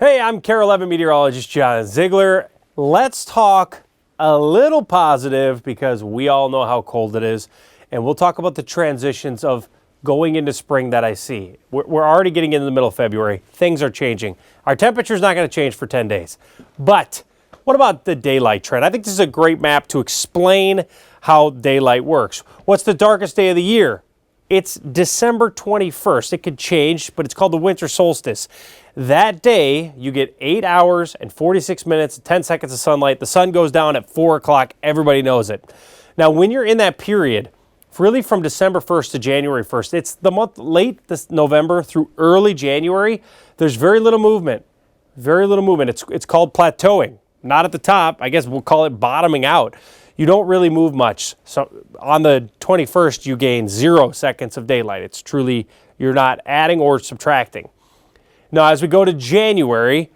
Hey, I'm KARE 11 meteorologist John Ziegler. Let's talk a little positive because we all know how cold it is. And we'll talk about the transitions of going into spring that I see. We're already getting into the middle of February. Things are changing. Our temperature's not going to change for 10 days. But what about the daylight trend? I think this is a great map to explain how daylight works. What's the darkest day of the year? It's December 21st. It could change, but it's called the winter solstice. That day, you get 8 hours and 46 minutes, 10 seconds of sunlight. The sun goes down at 4 o'clock. Everybody knows it. Now, when you're in that period, really from December 1st to January 1st, it's the month late this November through early January, there's very little movement. Very little movement. It's called plateauing. Not at the top. I guess we'll call it bottoming out. You don't really move much. So on the 21st, you gain 0 seconds of daylight. It's truly, you're not adding or subtracting. Now, as we go to January,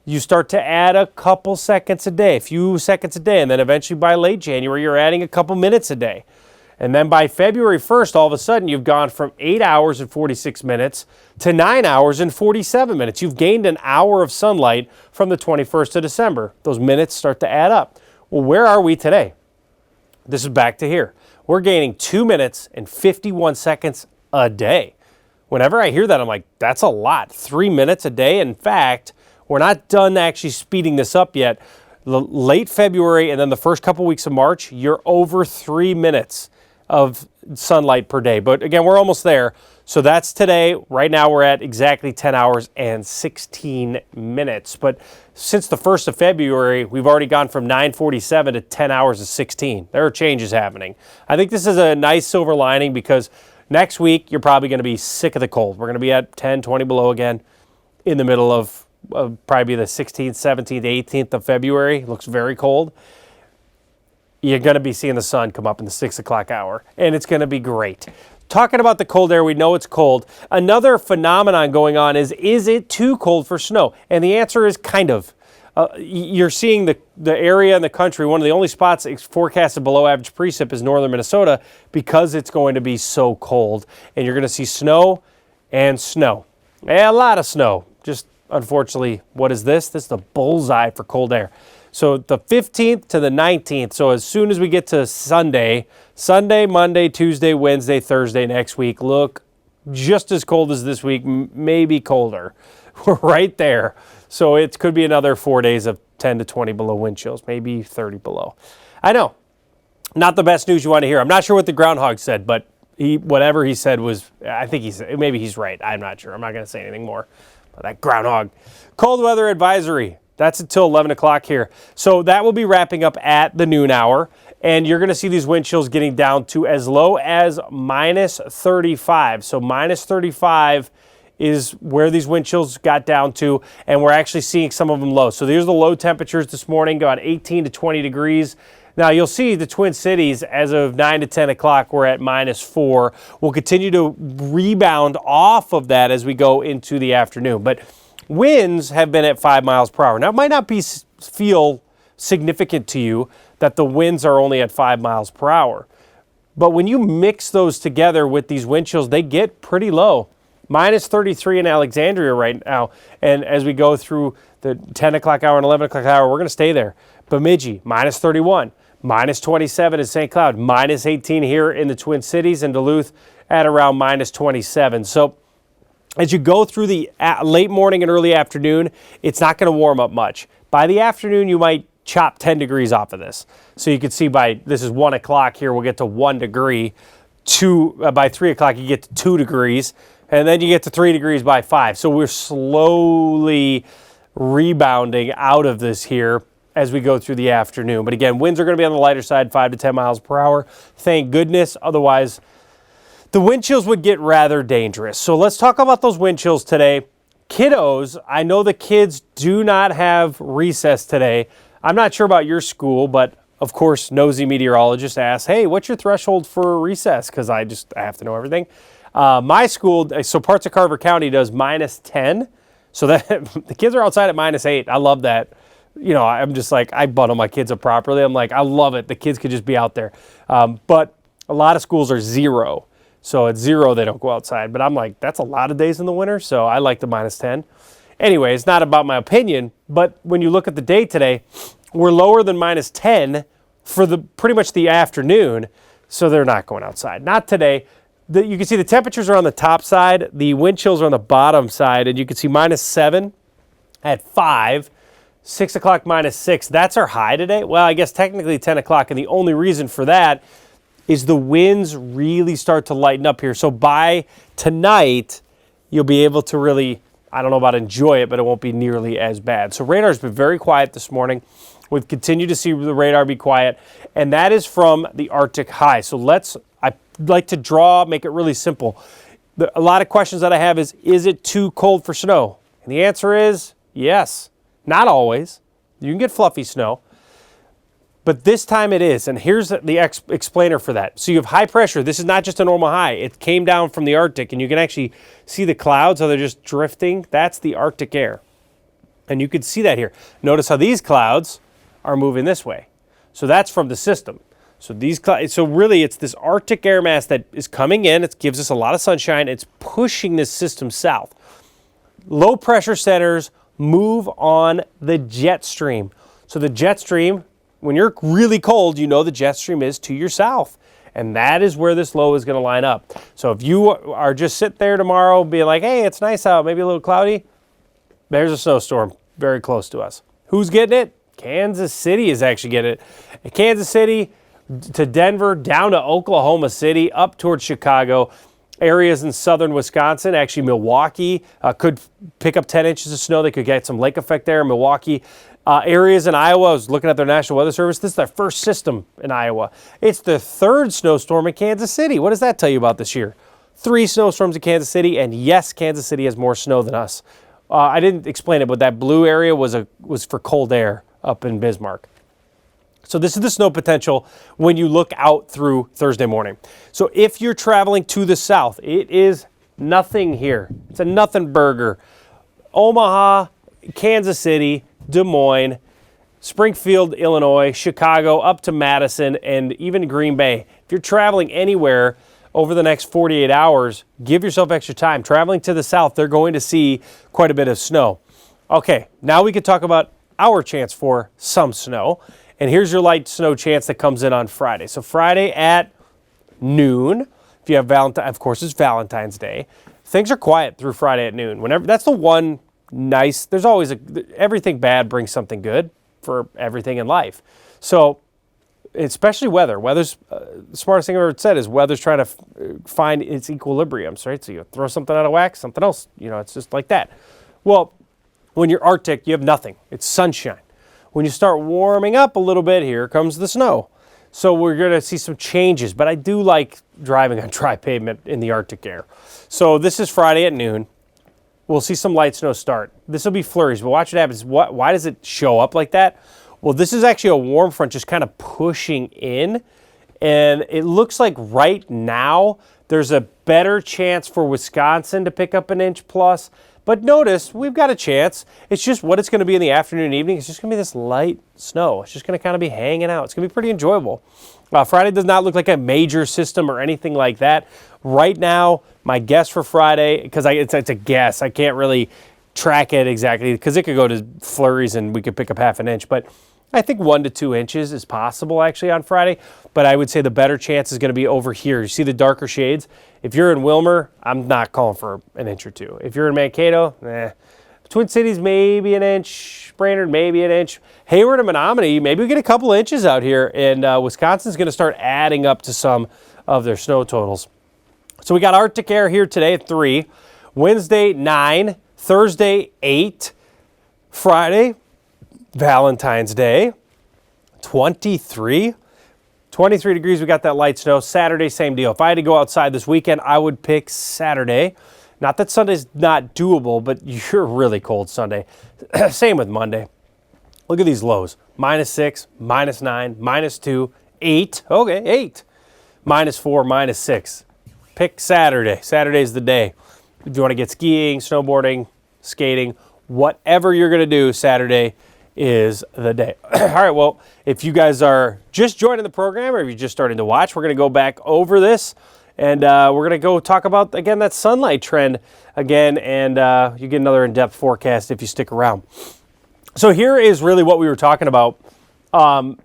you start to add a couple seconds a day, a few seconds a day, and then eventually by late January, you're adding a couple minutes a day. And then by February 1st, all of a sudden, you've gone from 8 hours and 46 minutes to 9 hours and 47 minutes. You've gained an hour of sunlight from the 21st of December. Those minutes start to add up. Well, where are we today? This is back to here. We're gaining 2 minutes and 51 seconds a day. Whenever I hear that, I'm like, that's a lot. 3 minutes a day. In fact, we're not done actually speeding this up yet. Late February and then the first couple weeks of March, you're over 3 minutes of sunlight per day. But again, we're almost there. So that's today. Right now we're at exactly 10 hours and 16 minutes. But since the 1st of February, we've already gone from 9:47 to 10 hours and 16. There are changes happening. I think this is a nice silver lining because next week you're probably going to be sick of the cold. We're going to be at 10, 20 below again in the middle of probably the 16th, 17th, 18th of February. It looks very cold. You're going to be seeing the sun come up in the 6 o'clock hour, and it's going to be great. Talking about the cold air, we know it's cold. Another phenomenon going on is it too cold for snow? And the answer is kind of. You're seeing the area in the country, one of the only spots forecasted below average precip is northern Minnesota because it's going to be so cold. And you're going to see snow and snow. A lot of snow. Just unfortunately, what is this? This is the bullseye for cold air. So the 15th to the 19th, so as soon as we get to Sunday, Monday, Tuesday, Wednesday, Thursday next week, look just as cold as this week, maybe colder. We're right there. So it could be another 4 days of 10 to 20 below wind chills, maybe 30 below. I know, not the best news you want to hear. I'm not sure what the groundhog said, but whatever he said was, I think maybe he's right. I'm not sure. I'm not going to say anything more. But that groundhog. Cold weather advisory. That's until 11 o'clock here. So that will be wrapping up at the noon hour. And you're going to see these wind chills getting down to as low as minus 35. So minus 35 is where these wind chills got down to. And we're actually seeing some of them low. So there's the low temperatures this morning, about 18 to 20 degrees. Now you'll see the Twin Cities as of 9 to 10 o'clock, we're at minus 4. We'll continue to rebound off of that as we go into the afternoon. But winds have been at 5 miles per hour. Now, it might not feel significant to you that the winds are only at 5 miles per hour. But when you mix those together with these wind chills, they get pretty low. Minus 33 in Alexandria right now. And as we go through the 10 o'clock hour and 11 o'clock hour, we're going to stay there. Bemidji, minus 31. Minus 27 in St. Cloud. Minus 18 here in the Twin Cities and Duluth at around minus 27. So as you go through the late morning and early afternoon, it's not going to warm up much. By the afternoon, you might chop 10 degrees off of this. So you can see this is 1 o'clock here, we'll get to 1 degree. By 3 o'clock, you get to 2 degrees. And then you get to 3 degrees by 5. So we're slowly rebounding out of this here as we go through the afternoon. But again, winds are going to be on the lighter side, 5 to 10 miles per hour. Thank goodness. Otherwise, the wind chills would get rather dangerous. So let's talk about those wind chills today. Kiddos, I know the kids do not have recess today. I'm not sure about your school, but of course, nosy meteorologist asks, hey, what's your threshold for recess? Because I have to know everything. My school, so parts of Carver County does minus 10. So that the kids are outside at minus 8. I love that. You know, I'm just like, I bundle my kids up properly. I'm like, I love it. The kids could just be out there. But a lot of schools are 0. So at 0, they don't go outside. But I'm like, that's a lot of days in the winter. So I like the minus 10. Anyway, it's not about my opinion, but when you look at the day today, we're lower than -10 for pretty much the afternoon, so they're not going outside. Not today. You can see the temperatures are on the top side, the wind chills are on the bottom side, and you can see -7 at 5, 6 o'clock -6. That's our high today. Well, I guess technically 10 o'clock, and the only reason for that is the winds really start to lighten up here. So by tonight, you'll be able to really, I don't know about enjoy it, but it won't be nearly as bad. So radar's been very quiet this morning. We've continued to see the radar be quiet, and that is from the Arctic high. So I'd like to make it really simple. A lot of questions that I have is it too cold for snow? And the answer is yes. Not always. You can get fluffy snow. But this time it is, and here's the explainer for that. So you have high pressure. This is not just a normal high. It came down from the Arctic, and you can actually see the clouds, how they're just drifting. That's the Arctic air. And you can see that here. Notice how these clouds are moving this way. So that's from the system. So really it's this Arctic air mass that is coming in. It gives us a lot of sunshine. It's pushing this system south. Low pressure centers move on the jet stream. So the jet stream, when you're really cold, you know the jet stream is to your south. And that is where this low is going to line up. So if you are just sitting there tomorrow being like, hey, it's nice out, maybe a little cloudy, there's a snowstorm very close to us. Who's getting it? Kansas City is actually getting it. Kansas City to Denver, down to Oklahoma City, up towards Chicago. Areas in southern Wisconsin, actually Milwaukee, could pick up 10 inches of snow. They could get some lake effect there in Milwaukee. Areas in Iowa, I was looking at their National Weather Service. This is their first system in Iowa. It's the third snowstorm in Kansas City. What does that tell you about this year? 3 snowstorms in Kansas City, and yes, Kansas City has more snow than us. I didn't explain it, but that blue area was for cold air up in Bismarck. So this is the snow potential when you look out through Thursday morning. So if you're traveling to the south, it is nothing here. It's a nothing burger. Omaha, Kansas City, Des Moines, Springfield, Illinois, Chicago, up to Madison, and even Green Bay. If you're traveling anywhere over the next 48 hours, give yourself extra time. Traveling to the south, they're going to see quite a bit of snow. Okay, now we can talk about our chance for some snow. And here's your light snow chance that comes in on Friday. So Friday at noon, if you have of course it's Valentine's Day. Things are quiet through Friday at noon. That's the one nice, there's always everything bad brings something good for everything in life. So especially weather. Weather's, the smartest thing I've ever said is weather's trying to find its equilibriums, right? So you throw something out of whack, something else, it's just like that. Well, when you're Arctic, you have nothing. It's sunshine. When you start warming up a little bit, here comes the snow. So we're going to see some changes, but I do like driving on dry pavement in the Arctic air. So this is Friday at noon. We'll see some light snow start. This will be flurries, but watch what happens. Why does it show up like that? Well, this is actually a warm front just kind of pushing in, and it looks like right now there's a better chance for Wisconsin to pick up an inch plus. But notice, we've got a chance. It's just what it's going to be in the afternoon and evening. It's just going to be this light snow. It's just going to kind of be hanging out. It's going to be pretty enjoyable. Friday does not look like a major system or anything like that. Right now, my guess for Friday, because it's a guess. I can't really track it exactly because it could go to flurries and we could pick up half an inch. But I think 1 to 2 inches is possible actually on Friday. But I would say the better chance is going to be over here. You see the darker shades? If you're in Wilmer, I'm not calling for an inch or 2. If you're in Mankato, Twin Cities, maybe an inch. Brainerd, maybe an inch. Hayward and Menominee, maybe we get a couple inches out here. And Wisconsin's going to start adding up to some of their snow totals. So we got Arctic air here today at 3. Wednesday, 9. Thursday, 8. Friday, Valentine's Day, 23. 23 degrees, we got that light snow. Saturday, same deal. If I had to go outside this weekend, I would pick Saturday. Not that Sunday's not doable, but you're really cold Sunday. Same with Monday. Look at these lows. -6, -9, -2, 8. Okay, 8. -4, -6. Pick Saturday. Saturday's the day. If you want to get skiing, snowboarding, skating, whatever you're going to do, Saturday is the day. All right, well, if you guys are just joining the program or if you're just starting to watch, we're going to go back over this And we're going to go talk about, again, that sunlight trend again, and you get another in-depth forecast if you stick around. So here is really what we were talking about. I'm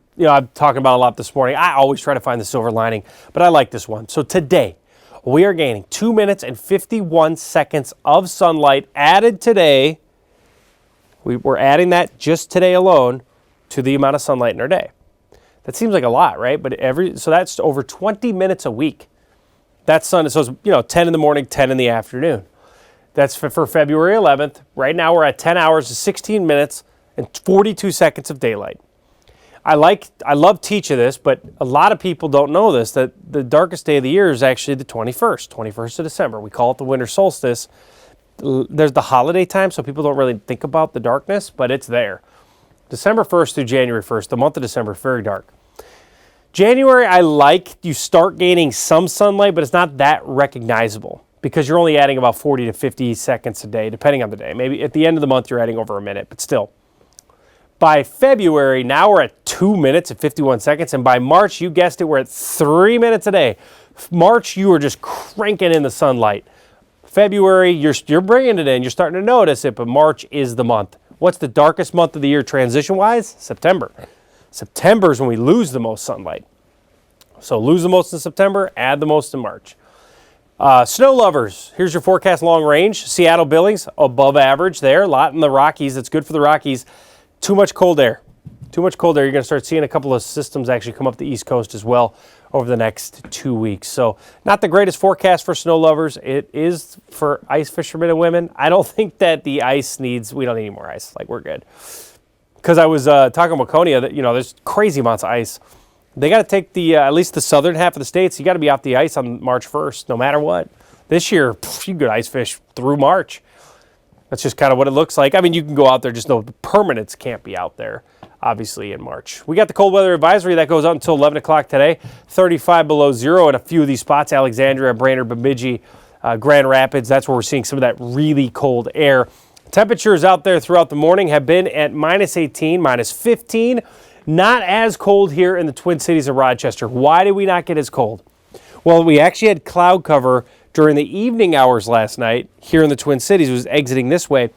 talking about a lot this morning. I always try to find the silver lining, but I like this one. So today, we are gaining 2 minutes and 51 seconds of sunlight added today. We're adding that just today alone to the amount of sunlight in our day. That seems like a lot, right? But so that's over 20 minutes a week. That's sun. So it's, 10 in the morning, 10 in the afternoon. That's for February 11th. Right now we're at 10 hours, 16 minutes, and 42 seconds of daylight. I love teaching this, but a lot of people don't know this, that the darkest day of the year is actually the 21st of December. We call it the winter solstice. There's the holiday time, so people don't really think about the darkness, but it's there. December 1st through January 1st, the month of December, very dark. January, you start gaining some sunlight, but it's not that recognizable because you're only adding about 40 to 50 seconds a day, depending on the day. Maybe at the end of the month, you're adding over a minute, but still. By February, now we're at 2 minutes and 51 seconds. And by March, you guessed it, we're at 3 minutes a day. March, you are just cranking in the sunlight. February, you're bringing it in. You're starting to notice it, but March is the month. What's the darkest month of the year transition-wise? September. September is when we lose the most sunlight. So lose the most in September, add the most in March. Snow lovers, here's your forecast long range. Seattle Billings, above average there. A lot in the Rockies. It's good for the Rockies. Too much cold air. Too much cold air. You're going to start seeing a couple of systems actually come up the East Coast as well over the next 2 weeks. So not the greatest forecast for snow lovers. It is for ice fishermen and women. I don't think that the ice we don't need any more ice. Like, we're good. Because I was talking with Waconia that, there's crazy amounts of ice. They got to take at least the southern half of the states. You got to be off the ice on March 1st, no matter what. This year, you could ice fish through March. That's just kind of what it looks like. I mean, you can go out there, just know the permanents can't be out there, obviously, in March. We got the cold weather advisory that goes out until 11 o'clock today. 35 below zero in a few of these spots. Alexandria, Brainerd, Bemidji, Grand Rapids. That's where we're seeing some of that really cold air. Temperatures out there throughout the morning have been at minus 18, minus 15. Not as cold here in the Twin Cities of Rochester. Why did we not get as cold? Well, we actually had cloud cover during the evening hours last night here in the Twin Cities. It was exiting this way.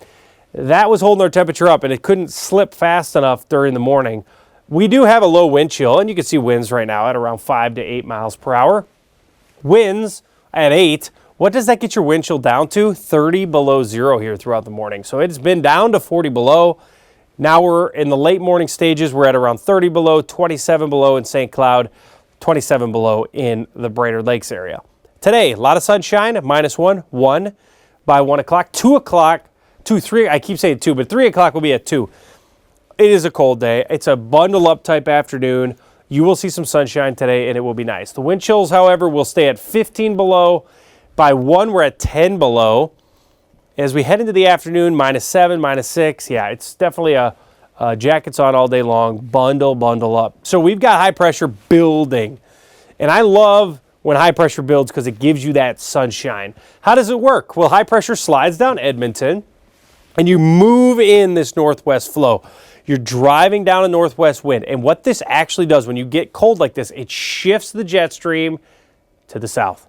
That was holding our temperature up, and it couldn't slip fast enough during the morning. We do have a low wind chill, and you can see winds right now at around 5 to 8 miles per hour. Winds at 8. What does that get your wind chill down to? 30 below zero here throughout the morning. So it's been down to 40 below. Now we're in the late morning stages. We're at around 30 below, 27 below in St. Cloud, 27 below in the Brainerd Lakes area. Today, a lot of sunshine, minus 1 by 1 o'clock, 2 o'clock, 2, 3, I keep saying 2, but 3 o'clock will be at 2. It is a cold day. It's a bundle up type afternoon. You will see some sunshine today, and it will be nice. The wind chills, however, will stay at 15 below. By 1, we're at 10 below. As we head into the afternoon, minus 7, minus 6. Yeah, it's definitely a jackets on all day long, bundle up. So we've got high pressure building. And I love when high pressure builds because it gives you that sunshine. How does it work? Well, high pressure slides down Edmonton, and you move in this northwest flow. You're driving down a northwest wind. And what this actually does when you get cold like this, it shifts the jet stream to the south.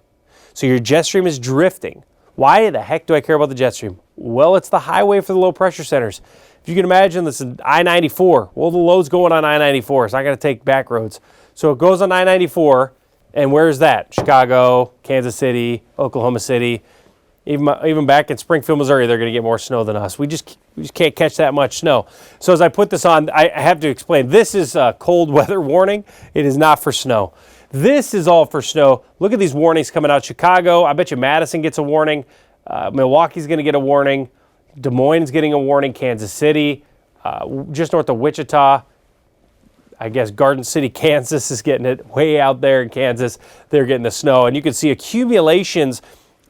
So your jet stream is drifting. Why the heck do I care about the jet stream? Well, it's the highway for the low pressure centers. If you can imagine, this is I-94. Well, the load's going on I-94. It's not going to take back roads. So it goes on I-94, and where's that? Chicago, Kansas City, Oklahoma City. Even back in Springfield, Missouri, they're going to get more snow than us. We just can't catch that much snow. So as I put this on, I have to explain. This is a cold weather warning. It is not for snow. This is all for snow. Look at these warnings coming out. Chicago, I bet you Madison gets a warning. Milwaukee's going to get a warning. Des Moines is getting a warning. Kansas City, just north of Wichita. I guess Garden City, Kansas is getting it. Way out there in Kansas, they're getting the snow. And you can see accumulations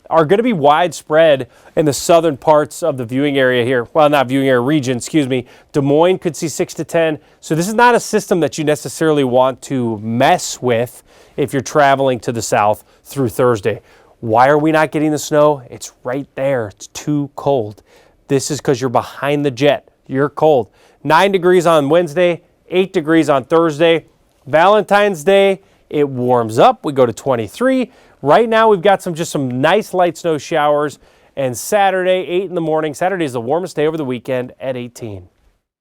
are going to be widespread in the southern parts of the viewing area here. Well, not viewing area, region, excuse me. Des Moines could see 6 to 10. So this is not a system that you necessarily want to mess with if you're traveling to the south through Thursday. Why are we not getting the snow? It's right there. It's too cold. This is because you're behind the jet. You're cold. 9 degrees on Wednesday, 8 degrees on Thursday. Valentine's Day, it warms up. We go to 23. Right now, we've got just some nice light snow showers. And Saturday, 8 in the morning. Saturday is the warmest day over the weekend at 18.